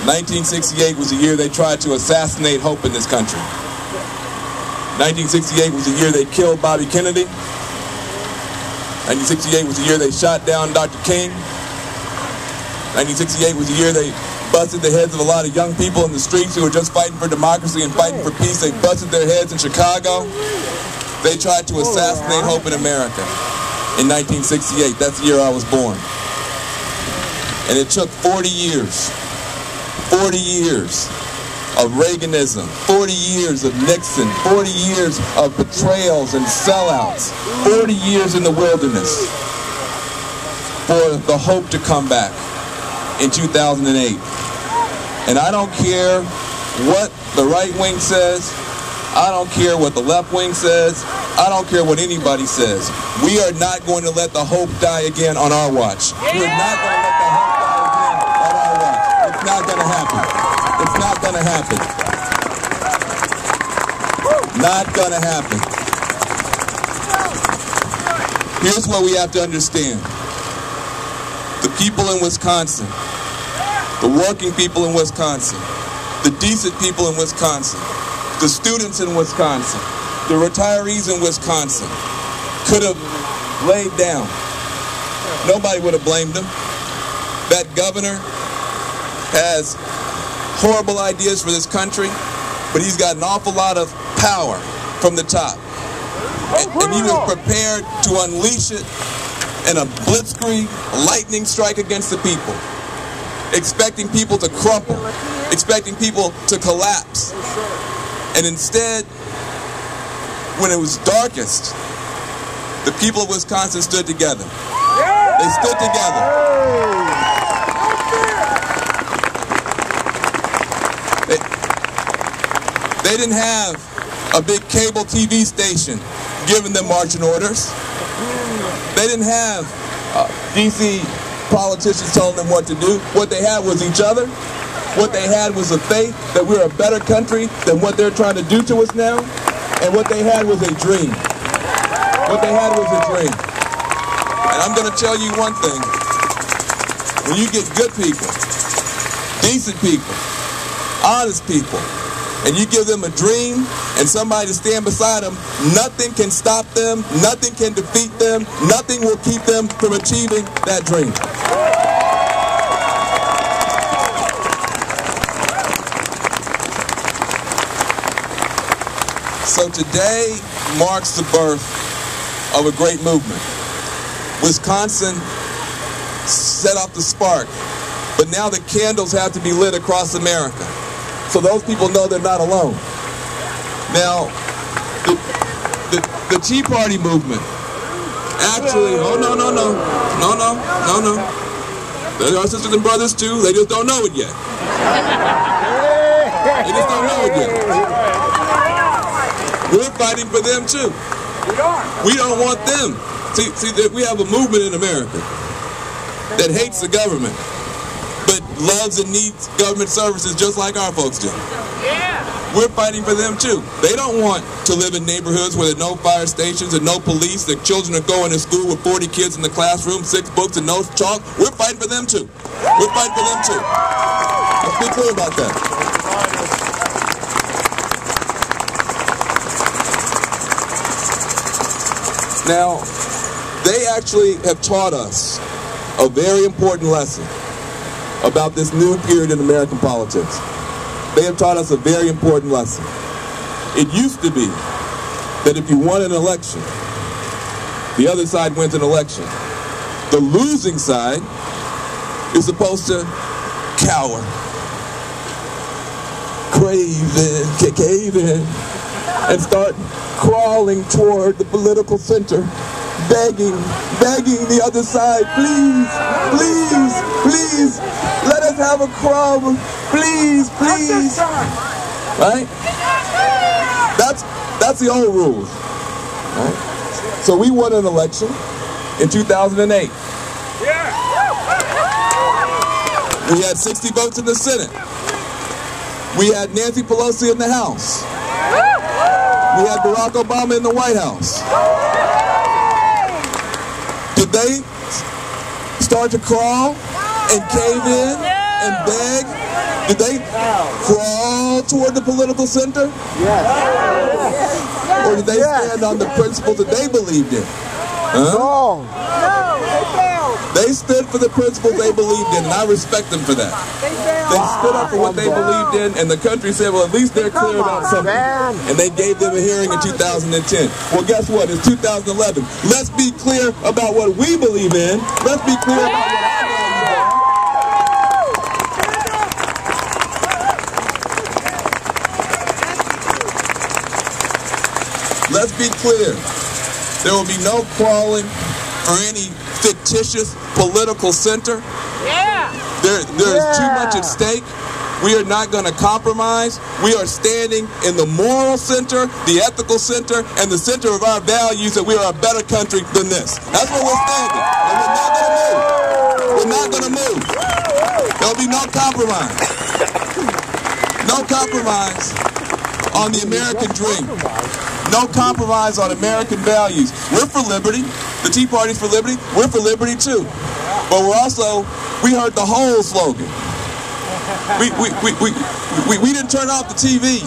1968 was the year they tried to assassinate hope in this country. 1968 was the year they killed Bobby Kennedy. 1968 was the year they shot down Dr. King. 1968 was the year they busted the heads of a lot of young people in the streets who were just fighting for democracy and fighting for peace. They busted their heads in Chicago. They tried to assassinate hope in America in 1968. That's the year I was born. And it took 40 years of Reaganism, 40 years of Nixon, 40 years of betrayals and sellouts, 40 years in the wilderness for the hope to come back in 2008. And I don't care what the right wing says, I don't care what the left wing says, I don't care what anybody says. We are not going to let the hope die again on our watch. We're not going to let the hope die again on our watch. It's not going to happen. It's not going to happen. Not going to happen. Here's what we have to understand. The people in Wisconsin, the working people in Wisconsin, the decent people in Wisconsin, the students in Wisconsin, the retirees in Wisconsin could have laid down. Nobody would have blamed them. That governor has horrible ideas for this country, but he's got an awful lot of power from the top. And he was prepared to unleash it in a blitzkrieg, lightning strike against the people, expecting people to crumple, expecting people to collapse. And instead, when it was darkest, the people of Wisconsin stood together. They stood together. They didn't have a big cable TV station giving them marching orders. They didn't have DC politicians telling them what to do. What they had was each other. What they had was a faith that we're a better country than what they're trying to do to us now. And what they had was a dream. What they had was a dream. And I'm going to tell you one thing. When you get good people, decent people, honest people, and you give them a dream and somebody to stand beside them, nothing can stop them, nothing can defeat them, nothing will keep them from achieving that dream. So today marks the birth of a great movement. Wisconsin set off the spark, but now the candles have to be lit across America. So those people know they're not alone. Now, the Tea Party movement actually, oh no. They're our sisters and brothers too, they just don't know it yet. They just don't know it yet. We're fighting for them too. We don't want them. See, we have a movement in America that hates the government, but loves and needs government services just like our folks do. We're fighting for them too. They don't want to live in neighborhoods where there are no fire stations and no police. Their children are going to school with 40 kids in the classroom, 6 books and no chalk. We're fighting for them too. We're fighting for them too. Let's be clear about that. Now, they actually have taught us a very important lesson about this new period in American politics. They have taught us a very important lesson. It used to be that if you won an election, the other side wins an election. The losing side is supposed to cower, cave in, and start crawling toward the political center, begging the other side, please, let us have a crumb, please. Right? That's the old rules. Right? So we won an election in 2008. We had 60 votes in the Senate. We had Nancy Pelosi in the House. We had Barack Obama in the White House. Did they start to crawl and cave in and beg Did they crawl toward the political center? Yes. Or did they stand on the principles that they believed in? No. They stood for the principles they believed in, and I respect them for that. They stood up for what they believed in, and the country said, well, at least they're clear about something. And they gave them a hearing in 2010. Well, guess what? It's 2011. Let's be clear about what we believe in. Let's be clear about what I believe in. Let's be clear. There will be no crawling or any fictitious political center. There is too much at stake. We are not going to compromise. We are standing in the moral center, the ethical center, and the center of our values that we are a better country than this. That's where we're standing. And we're not going to move. We're not going to move. There'll be no compromise. No compromise on the American dream. No compromise on American values. We're for liberty. The Tea Party's for liberty. We're for liberty too. But we're also, we heard the whole slogan. We didn't turn off the TV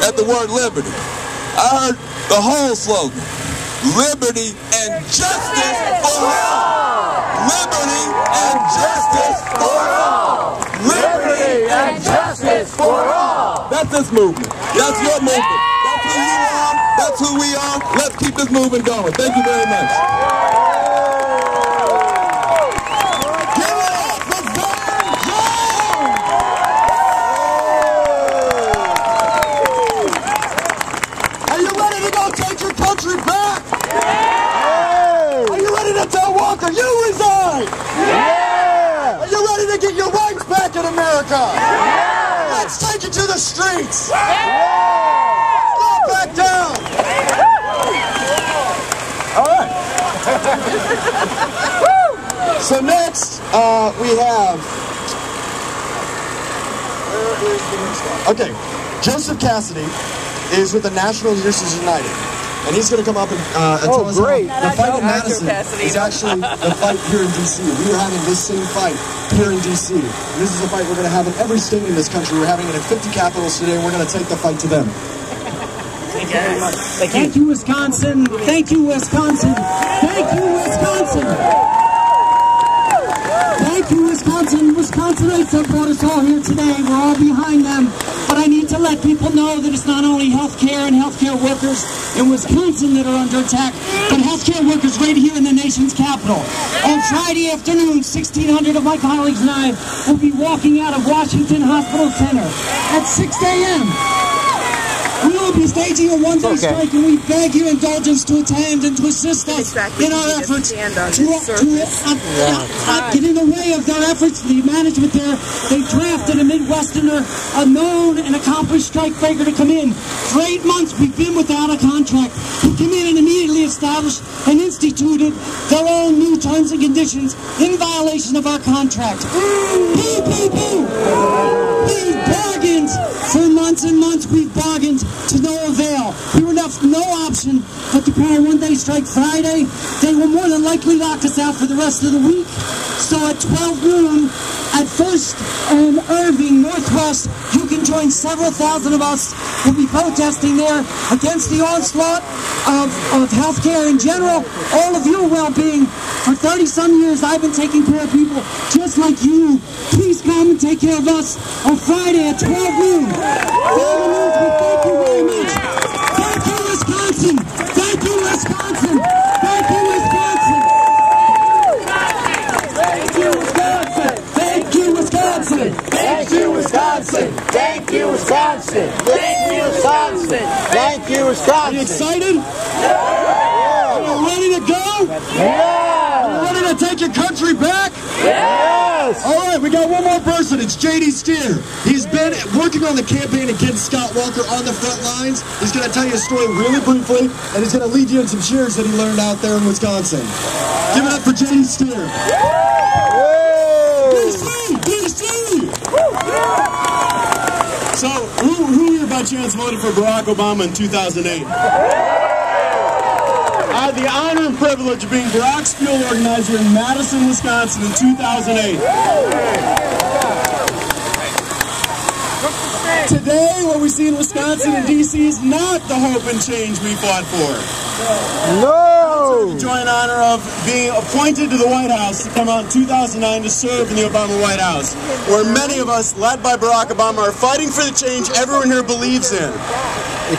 at the word liberty. I heard the whole slogan. Liberty and justice for all. Liberty and justice for all. Liberty and justice for all. That's this movement. That's your movement. That's who you are. That's who we are. Let's keep this movement going. Thank you very much. Are you ready to go take your country back? Are you ready to tell Walker you resign? Are you ready to get your rights back in America? Let's take it to the streets. Go back down. All right. So next we have. Okay, Joseph Cassidy is with the National Nurses United, and he's going to come up and tell us how the fight in Madison is actually the fight here in D.C. We are having this same fight here in D.C. This is a fight we're going to have in every state in this country. We're having it in 50 capitals today, and we're going to take the fight to them. Thank you very much. Thank you, Wisconsin. Thank you, Wisconsin. Thank you, Wisconsin. Thank you, Wisconsin. Wisconsinites have brought us all here today. We're all behind them. But I need to let people know that it's not only healthcare and healthcare workers in Wisconsin that are under attack, but healthcare workers right here in the nation's capital. On Friday afternoon, 1,600 of my colleagues and I will be walking out of Washington Hospital Center at 6 a.m. We will be staging a one-day strike, and we beg your indulgence to attend and to assist us in our efforts to get in the way of their efforts. The management there, they drafted a Midwesterner, a known and accomplished strike breaker to come in. For 8 months, we've been without a contract. He came in and immediately established and instituted their own new terms and conditions in violation of our contract. Boo, boo, boo! We've bargained for months and months. We've bargained to no avail. We were left no option but to call a one-day strike Friday. They will more than likely lock us out for the rest of the week. So at 12 noon at 1st and Irving Northwest, you can join several thousand of us. We'll be protesting there against the onslaught of healthcare in general, all of your well-being. For 30-some years, I've been taking care of people just like you. Please come and take care of us on Friday at 12 noon. Thank you very much. Thank you, Wisconsin. Thank you, Wisconsin. Thank you, Wisconsin. Thank you, Wisconsin. Thank you, Wisconsin. Thank you, Wisconsin. Thank you, Wisconsin. Thank you, Wisconsin. Thank you, Wisconsin. Are you excited? Yeah. Are you ready to go? Yeah. Are you ready to take your country back? Yes. All right, we got one more person. It's J.D. Steer. He's been working on the campaign against Scott Walker on the front lines. He's going to tell you a story really briefly, and he's going to lead you in some cheers that he learned out there in Wisconsin. Give it up for J.D. Steer. DC! So, who here by chance voted for Barack Obama in 2008? I had the honor and privilege of being Barack's field organizer in Madison, Wisconsin in 2008. Today, what we see in Wisconsin and DC is not the hope and change we fought for. No! The joy and honor of being appointed to the White House to come out in 2009 to serve in the Obama White House, where many of us, led by Barack Obama, are fighting for the change everyone here believes in.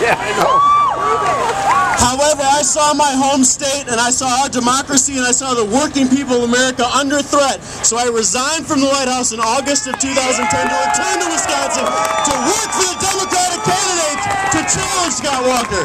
Yeah, I know. However, I saw my home state, and I saw our democracy, and I saw the working people of America under threat. So I resigned from the White House in August of 2010 to return to Wisconsin to work for the Democratic candidate to challenge Scott Walker.